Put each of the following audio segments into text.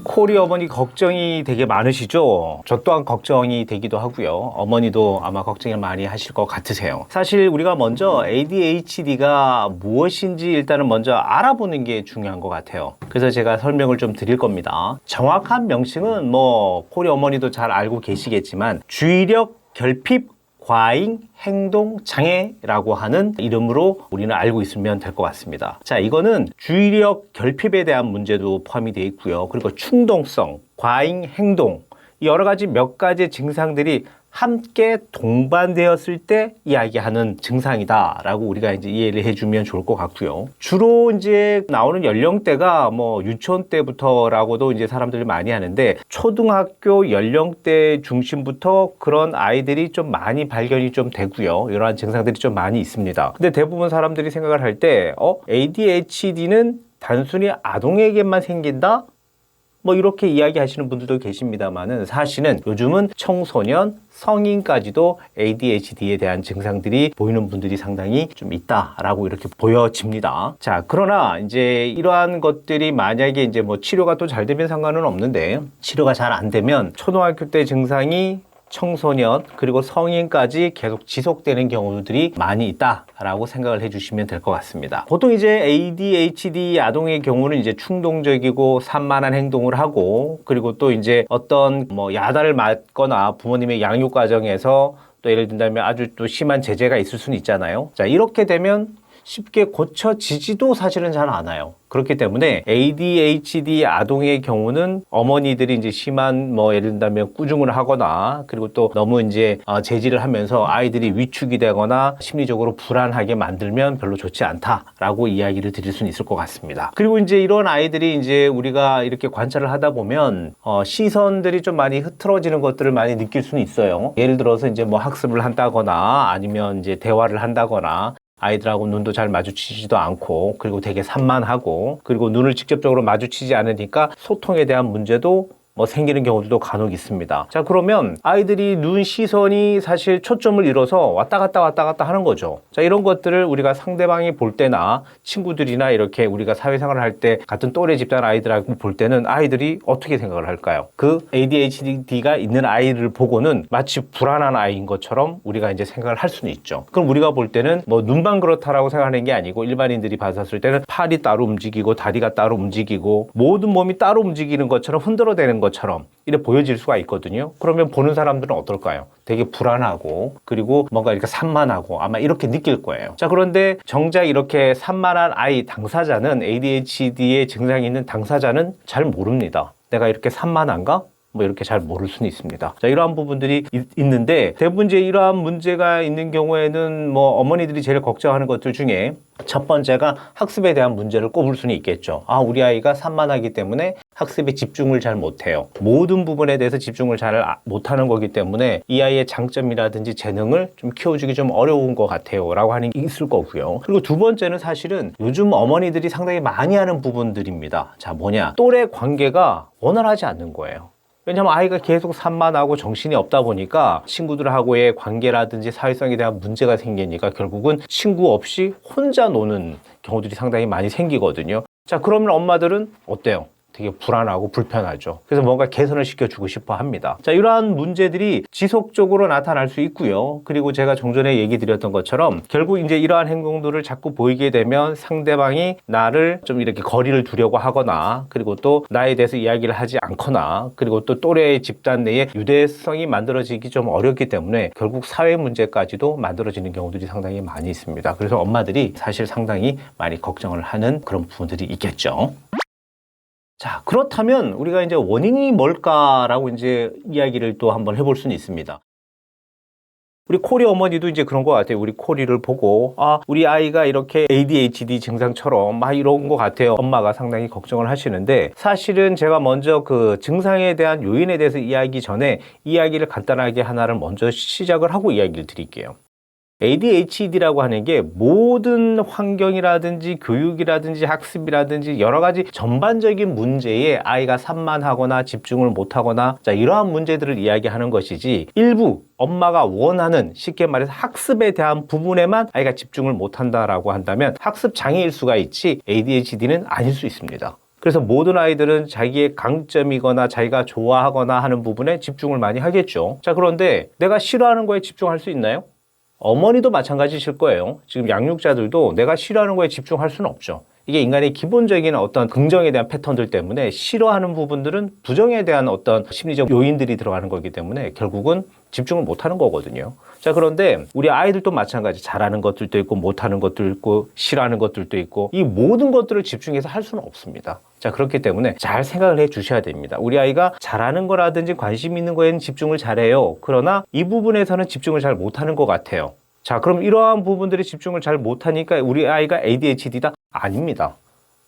코리 어머니 걱정이 되게 많으시죠? 저 또한 걱정이 되기도 하고요. 어머니도 아마 걱정을 많이 하실 것 같으세요. 사실 우리가 먼저 ADHD가 무엇인지 일단은 먼저 알아보는 게 중요한 것 같아요. 그래서 제가 설명을 좀 드릴 겁니다. 정확한 명칭은 코리 어머니도 잘 알고 계시겠지만 주의력 결핍 과잉 행동 장애라고 하는 이름으로 우리는 알고 있으면 될 것 같습니다. 자, 이거는 주의력 결핍에 대한 문제도 포함이 되어 있고요. 그리고 충동성, 과잉 행동, 여러 가지 몇 가지 증상들이 함께 동반되었을 때 이야기하는 증상이다라고 우리가 이제 이해를 해주면 좋을 것 같고요. 주로 이제 나오는 연령대가 유치원 때부터라고도 이제 사람들이 많이 하는데 초등학교 연령대 중심부터 그런 아이들이 좀 많이 발견이 좀 되고요. 이러한 증상들이 좀 많이 있습니다. 근데 대부분 사람들이 생각을 할 때 ADHD는 단순히 아동에게만 생긴다? 이렇게 이야기하시는 분들도 계십니다만은 사실은 요즘은 청소년, 성인까지도 ADHD에 대한 증상들이 보이는 분들이 상당히 좀 있다라고 이렇게 보여집니다. 자, 그러나 이제 이러한 것들이 만약에 이제 치료가 또 잘 되면 상관은 없는데 치료가 잘 안 되면 초등학교 때 증상이 청소년 그리고 성인까지 계속 지속되는 경우들이 많이 있다라고 생각을 해주시면 될 것 같습니다. 보통 이제 ADHD 아동의 경우는 이제 충동적이고 산만한 행동을 하고 그리고 또 이제 어떤 야단을 맞거나 부모님의 양육 과정에서 또 예를 든다면 아주 또 심한 제재가 있을 수는 있잖아요. 자, 이렇게 되면 쉽게 고쳐지지도 사실은 잘 않아요. 그렇기 때문에 ADHD 아동의 경우는 어머니들이 이제 심한 예를 든다면 꾸중을 하거나 그리고 또 너무 이제 제지를 하면서 아이들이 위축이 되거나 심리적으로 불안하게 만들면 별로 좋지 않다라고 이야기를 드릴 수는 있을 것 같습니다. 그리고 이제 이런 아이들이 이제 우리가 이렇게 관찰을 하다 보면 시선들이 좀 많이 흐트러지는 것들을 많이 느낄 수는 있어요. 예를 들어서 이제 학습을 한다거나 아니면 이제 대화를 한다거나 아이들하고 눈도 잘 마주치지도 않고 그리고 되게 산만하고 그리고 눈을 직접적으로 마주치지 않으니까 소통에 대한 문제도 생기는 경우들도 간혹 있습니다. 자, 그러면 아이들이 눈 시선이 사실 초점을 잃어서 왔다 갔다 하는 거죠. 자, 이런 것들을 우리가 상대방이 볼 때나 친구들이나 이렇게 우리가 사회생활을 할 때 같은 또래 집단 아이들하고 볼 때는 아이들이 어떻게 생각을 할까요? 그 ADHD가 있는 아이를 보고는 마치 불안한 아이인 것처럼 우리가 이제 생각을 할 수는 있죠. 그럼 우리가 볼 때는 눈만 그렇다라고 생각하는 게 아니고 일반인들이 봤을 때는 팔이 따로 움직이고 다리가 따로 움직이고 모든 몸이 따로 움직이는 것처럼 흔들어대는 것처럼 이렇게 보여질 수가 있거든요. 그러면 보는 사람들은 어떨까요? 되게 불안하고 그리고 뭔가 이렇게 산만하고 아마 이렇게 느낄 거예요. 자, 그런데 정작 이렇게 산만한 아이 당사자는 ADHD의 증상이 있는 당사자는 잘 모릅니다. 내가 이렇게 산만한가? 이렇게 잘 모를 수는 있습니다. 자, 이러한 부분들이 있는데 대부분 이제 이러한 문제가 있는 경우에는 어머니들이 제일 걱정하는 것들 중에 첫 번째가 학습에 대한 문제를 꼽을 수는 있겠죠. 아, 우리 아이가 산만하기 때문에 학습에 집중을 잘 못해요. 모든 부분에 대해서 집중을 잘 못하는 거기 때문에 이 아이의 장점이라든지 재능을 좀 키워주기 좀 어려운 것 같아요 라고 하는 게 있을 거고요. 그리고 두 번째는 사실은 요즘 어머니들이 상당히 많이 하는 부분들입니다. 자, 뭐냐? 또래 관계가 원활하지 않는 거예요. 왜냐하면 아이가 계속 산만하고 정신이 없다 보니까 친구들하고의 관계라든지 사회성에 대한 문제가 생기니까 결국은 친구 없이 혼자 노는 경우들이 상당히 많이 생기거든요. 자, 그러면 엄마들은 어때요? 되게 불안하고 불편하죠. 그래서 뭔가 개선을 시켜주고 싶어 합니다. 자, 이러한 문제들이 지속적으로 나타날 수 있고요. 그리고 제가 종전에 얘기 드렸던 것처럼 결국 이제 이러한 행동들을 자꾸 보이게 되면 상대방이 나를 좀 이렇게 거리를 두려고 하거나 그리고 또 나에 대해서 이야기를 하지 않거나 그리고 또 또래 집단 내에 유대성이 만들어지기 좀 어렵기 때문에 결국 사회 문제까지도 만들어지는 경우들이 상당히 많이 있습니다. 그래서 엄마들이 사실 상당히 많이 걱정을 하는 그런 부분들이 있겠죠. 자, 그렇다면 우리가 이제 원인이 뭘까라고 이제 이야기를 또 한번 해볼 수는 있습니다. 우리 코리 어머니도 이제 그런 것 같아요. 우리 코리를 보고, 아, 우리 아이가 이렇게 ADHD 증상처럼 막 이런 것 같아요. 엄마가 상당히 걱정을 하시는데, 사실은 제가 먼저 그 증상에 대한 요인에 대해서 이야기 전에 이야기를 간단하게 하나를 먼저 시작을 하고 이야기를 드릴게요. ADHD라고 하는 게 모든 환경이라든지 교육이라든지 학습이라든지 여러 가지 전반적인 문제에 아이가 산만하거나 집중을 못하거나 이러한 문제들을 이야기하는 것이지, 일부 엄마가 원하는, 쉽게 말해서 학습에 대한 부분에만 아이가 집중을 못한다라고 한다면 학습 장애일 수가 있지 ADHD는 아닐 수 있습니다. 그래서 모든 아이들은 자기의 강점이거나 자기가 좋아하거나 하는 부분에 집중을 많이 하겠죠. 자, 그런데 내가 싫어하는 거에 집중할 수 있나요? 어머니도 마찬가지실 거예요. 지금 양육자들도 내가 싫어하는 거에 집중할 수는 없죠. 이게 인간의 기본적인 어떤 긍정에 대한 패턴들 때문에 싫어하는 부분들은 부정에 대한 어떤 심리적 요인들이 들어가는 거기 때문에 결국은 집중을 못하는 거거든요. 자, 그런데 우리 아이들도 마찬가지, 잘하는 것들도 있고 못하는 것들도 있고 싫어하는 것들도 있고, 이 모든 것들을 집중해서 할 수는 없습니다. 자, 그렇기 때문에 잘 생각을 해 주셔야 됩니다. 우리 아이가 잘하는 거라든지 관심 있는 거에는 집중을 잘해요. 그러나 이 부분에서는 집중을 잘 못하는 것 같아요. 자, 그럼 이러한 부분들이 집중을 잘 못하니까 우리 아이가 ADHD다? 아닙니다.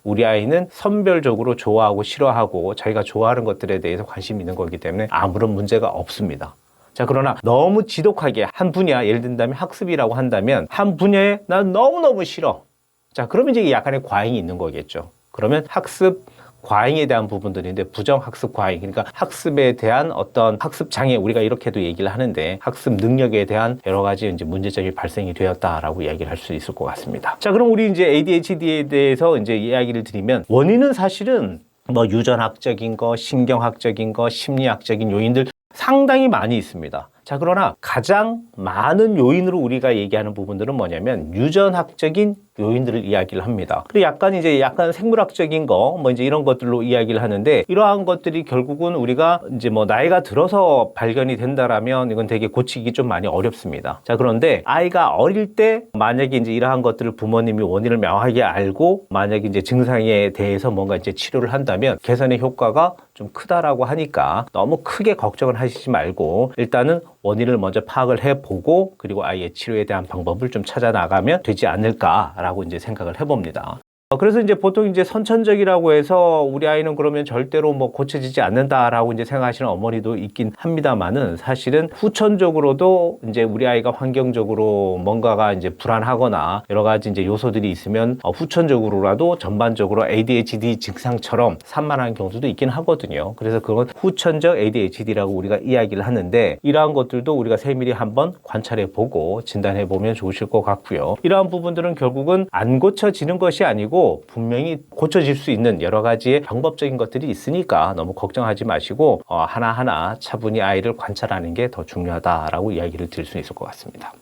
우리 아이는 선별적으로 좋아하고 싫어하고 자기가 좋아하는 것들에 대해서 관심이 있는 거기 때문에 아무런 문제가 없습니다. 자, 그러나 너무 지독하게 한 분야, 예를 든다면 학습이라고 한다면 한 분야에 난 너무너무 싫어. 자, 그러면 이제 약간의 과잉이 있는 거겠죠. 그러면 학습 과잉에 대한 부분들인데, 부정학습 과잉, 그러니까 학습에 대한 어떤 학습 장애, 우리가 이렇게도 얘기를 하는데 학습 능력에 대한 여러 가지 이제 문제점이 발생이 되었다라고 이야기를 할 수 있을 것 같습니다. 자, 그럼 우리 이제 ADHD에 대해서 이제 이야기를 드리면, 원인은 사실은 뭐 유전학적인 거, 신경학적인 거, 심리학적인 요인들 상당히 많이 있습니다. 자, 그러나 가장 많은 요인으로 우리가 얘기하는 부분들은 뭐냐면 유전학적인 요인들을 이야기를 합니다. 그리고 약간 생물학적인 거, 뭐 이제 이런 것들로 이야기를 하는데, 이러한 것들이 결국은 우리가 이제 뭐 나이가 들어서 발견이 된다라면 이건 되게 고치기 좀 많이 어렵습니다. 자, 그런데 아이가 어릴 때 만약에 이제 이러한 것들을 부모님이 원인을 명확하게 알고 만약에 이제 증상에 대해서 뭔가 이제 치료를 한다면 개선의 효과가 좀 크다라고 하니까 너무 크게 걱정을 하시지 말고 일단은 원인을 먼저 파악을 해보고, 그리고 아이의 치료에 대한 방법을 좀 찾아 나가면 되지 않을까라고 이제 생각을 해봅니다. 그래서 이제 보통 이제 선천적이라고 해서 우리 아이는 그러면 절대로 뭐 고쳐지지 않는다라고 이제 생각하시는 어머니도 있긴 합니다만은, 사실은 후천적으로도 이제 우리 아이가 환경적으로 뭔가가 이제 불안하거나 여러 가지 이제 요소들이 있으면 후천적으로라도 전반적으로 ADHD 증상처럼 산만한 경우도 있긴 하거든요. 그래서 그건 후천적 ADHD라고 우리가 이야기를 하는데, 이러한 것들도 우리가 세밀히 한번 관찰해 보고 진단해 보면 좋으실 것 같고요. 이러한 부분들은 결국은 안 고쳐지는 것이 아니고 분명히 고쳐질 수 있는 여러 가지의 방법적인 것들이 있으니까 너무 걱정하지 마시고 하나하나 차분히 아이를 관찰하는 게 더 중요하다라고 이야기를 드릴 수 있을 것 같습니다.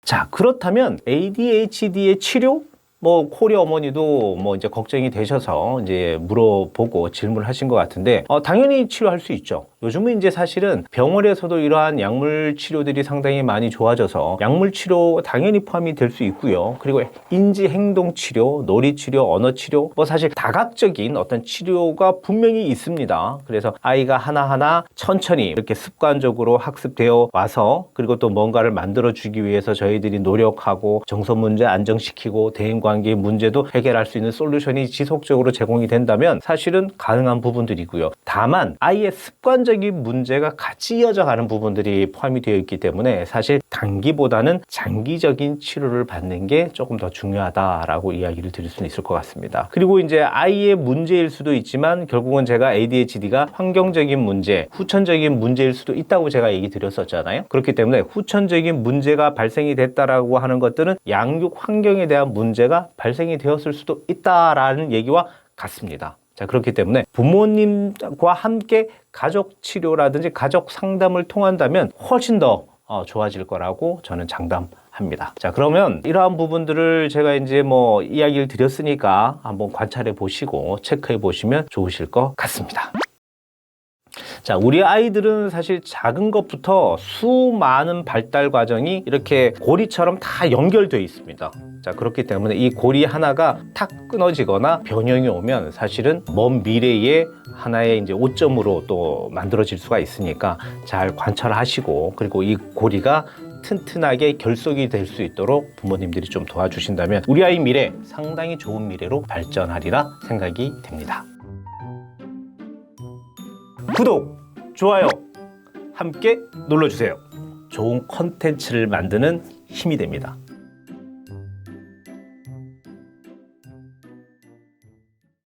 자, 그렇다면 ADHD의 치료? 뭐 코리 어머니도 뭐 이제 걱정이 되셔서 이제 물어보고 질문을 하신 것 같은데, 당연히 치료할 수 있죠. 요즘은 이제 사실은 병원에서도 이러한 약물 치료들이 상당히 많이 좋아져서 약물 치료 당연히 포함이 될 수 있고요. 그리고 인지 행동 치료, 놀이 치료, 언어 치료, 뭐 사실 다각적인 어떤 치료가 분명히 있습니다. 그래서 아이가 하나하나 천천히 이렇게 습관적으로 학습되어 와서, 그리고 또 뭔가를 만들어 주기 위해서 저희들이 노력하고 정서 문제 안정시키고 대인 관계 문제도 해결할 수 있는 솔루션이 지속적으로 제공이 된다면 사실은 가능한 부분들이고요. 다만 아이의 습관적인 문제가 같이 이어져 가는 부분들이 포함이 되어 있기 때문에 사실 단기보다는 장기적인 치료를 받는 게 조금 더 중요하다라고 이야기를 드릴 수는 있을 것 같습니다. 그리고 이제 아이의 문제일 수도 있지만 결국은 제가 ADHD가 환경적인 문제, 후천적인 문제일 수도 있다고 제가 얘기 드렸었잖아요. 그렇기 때문에 후천적인 문제가 발생이 됐다라고 하는 것들은 양육 환경에 대한 문제가 발생이 되었을 수도 있다라는 얘기와 같습니다. 자, 그렇기 때문에 부모님과 함께 가족 치료라든지 가족 상담을 통한다면 훨씬 더 좋아질 거라고 저는 장담합니다. 자, 그러면 이러한 부분들을 제가 이제 뭐 이야기를 드렸으니까 한번 관찰해 보시고 체크해 보시면 좋으실 것 같습니다. 자, 우리 아이들은 사실 작은 것부터 수많은 발달 과정이 이렇게 고리처럼 다 연결되어 있습니다. 자, 그렇기 때문에 이 고리 하나가 탁 끊어지거나 변형이 오면 사실은 먼 미래에 하나의 이제 오점으로 또 만들어질 수가 있으니까 잘 관찰하시고, 그리고 이 고리가 튼튼하게 결속이 될 수 있도록 부모님들이 좀 도와주신다면 우리 아이 미래 상당히 좋은 미래로 발전하리라 생각이 됩니다. 구독, 좋아요 함께 눌러주세요. 좋은 컨텐츠를 만드는 힘이 됩니다.